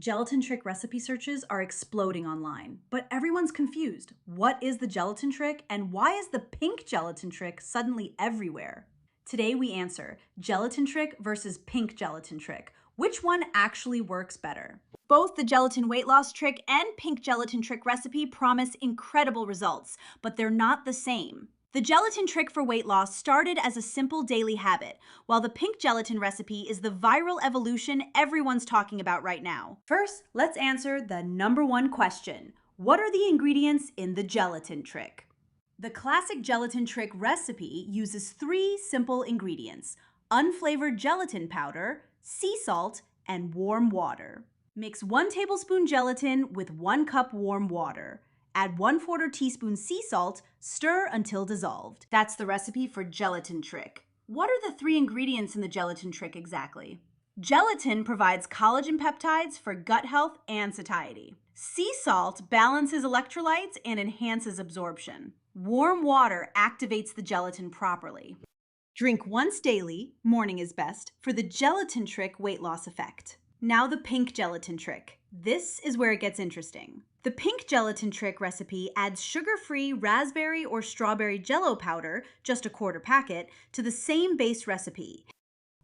Gelatin trick recipe searches are exploding online, but everyone's confused. What is the gelatin trick, and why is the pink gelatin trick suddenly everywhere? Today we answer gelatin trick versus pink gelatin trick. Which one actually works better? Both the gelatin weight loss trick and pink gelatin trick recipe promise incredible results, but they're not the same. The gelatin trick for weight loss started as a simple daily habit, while the pink gelatin recipe is the viral evolution everyone's talking about right now. First, let's answer the number one question. What are the ingredients in the gelatin trick? The classic gelatin trick recipe uses 3 simple ingredients: unflavored gelatin powder, sea salt, and warm water. Mix 1 tablespoon gelatin with 1 cup warm water. Add 1/4 teaspoon sea salt, stir until dissolved. That's the recipe for gelatin trick. What are the 3 ingredients in the gelatin trick exactly? Gelatin provides collagen peptides for gut health and satiety. Sea salt balances electrolytes and enhances absorption. Warm water activates the gelatin properly. Drink once daily, morning is best, for the gelatin trick weight loss effect. Now the pink gelatin trick. This is where it gets interesting. The pink gelatin trick recipe adds sugar-free raspberry or strawberry jello powder, just a 1/4 packet, to the same base recipe.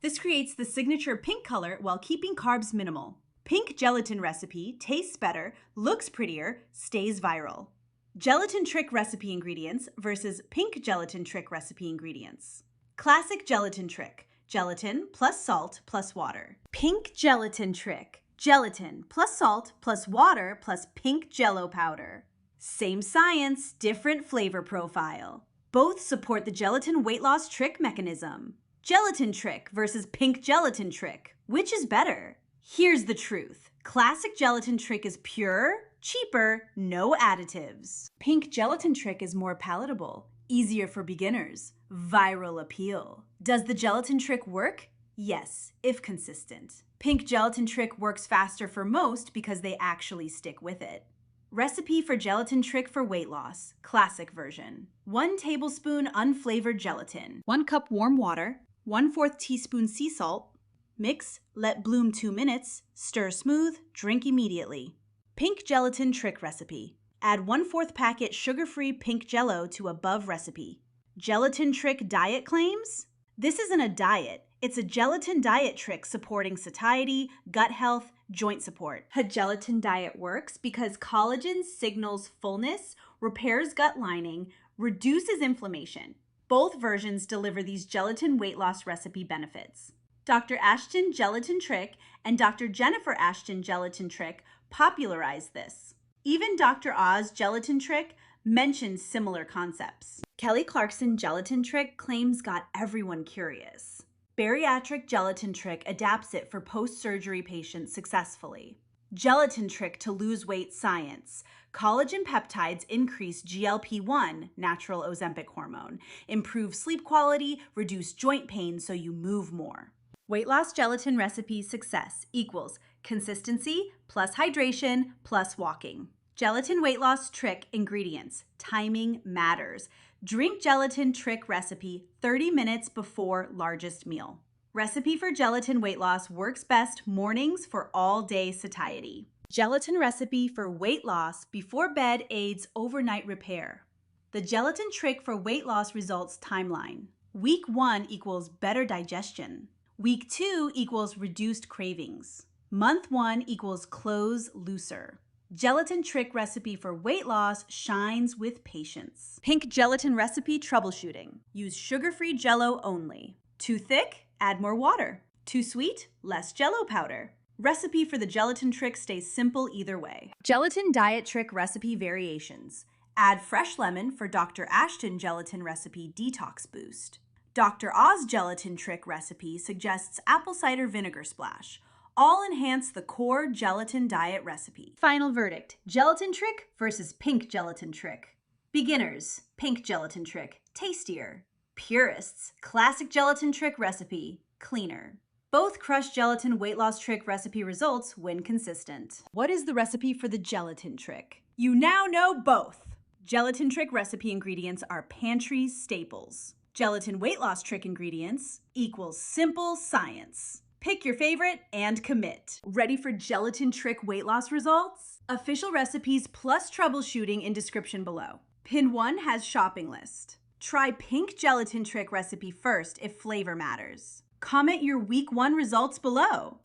This creates the signature pink color while keeping carbs minimal. Pink gelatin recipe tastes better, looks prettier, stays viral. Gelatin trick recipe ingredients versus pink gelatin trick recipe ingredients. Classic gelatin trick. Gelatin plus salt plus water. Pink gelatin trick. Gelatin plus salt plus water plus pink jello powder. Same science, different flavor profile. Both support the gelatin weight loss trick mechanism. Gelatin trick versus pink gelatin trick. Which is better? Here's the truth. Classic gelatin trick is pure, cheaper, no additives. Pink gelatin trick is more palatable, easier for beginners, viral appeal. Does the gelatin trick work? Yes, if consistent. Pink gelatin trick works faster for most because they actually stick with it. Recipe for gelatin trick for weight loss, classic version. 1 tablespoon unflavored gelatin, 1 cup warm water, 1/4 teaspoon sea salt. Mix, let bloom 2 minutes, stir smooth, drink immediately. Pink gelatin trick recipe. Add 1/4 packet sugar-free pink jello to above recipe. Gelatin trick diet claims? This isn't a diet. It's a gelatin diet trick supporting satiety, gut health, joint support. A gelatin diet works because collagen signals fullness, repairs gut lining, reduces inflammation. Both versions deliver these gelatin weight loss recipe benefits. Dr. Ashton Gelatin Trick and Dr. Jennifer Ashton Gelatin Trick popularized this. Even Dr. Oz Gelatin Trick mentions similar concepts. Kelly Clarkson Gelatin Trick claims got everyone curious. Bariatric Gelatin Trick adapts it for post-surgery patients successfully. Gelatin Trick to lose weight science. Collagen peptides increase GLP-1, natural Ozempic hormone, improve sleep quality, reduce joint pain so you move more. Weight loss gelatin recipe success equals consistency plus hydration plus walking. Gelatin weight loss trick ingredients. Timing matters. Drink gelatin trick recipe 30 minutes before largest meal. Recipe for gelatin weight loss works best mornings for all-day satiety. Gelatin recipe for weight loss before bed aids overnight repair. The gelatin trick for weight loss results timeline. Week 1 equals better digestion. Week 2 equals reduced cravings. Month 1 equals clothes looser. Gelatin trick recipe for weight loss shines with patience. Pink gelatin recipe troubleshooting. Use sugar-free jello only. Too thick? Add more water. Too sweet? Less jello powder. Recipe for the gelatin trick stays simple either way. Gelatin diet trick recipe variations. Add fresh lemon for Dr. Ashton Gelatin recipe detox boost. Dr. Oz Gelatin trick recipe suggests apple cider vinegar splash. All enhance the core gelatin diet recipe. Final verdict, gelatin trick versus pink gelatin trick. Beginners, pink gelatin trick, tastier. Purists, classic gelatin trick recipe, cleaner. Both crushed gelatin weight loss trick recipe results when consistent. What is the recipe for the gelatin trick? You now know both. Gelatin trick recipe ingredients are pantry staples. Gelatin weight loss trick ingredients equals simple science. Pick your favorite and commit. Ready for gelatin trick weight loss results? Official recipes plus troubleshooting in description below. Pin 1 has shopping list. Try pink gelatin trick recipe first if flavor matters. Comment your week 1 results below.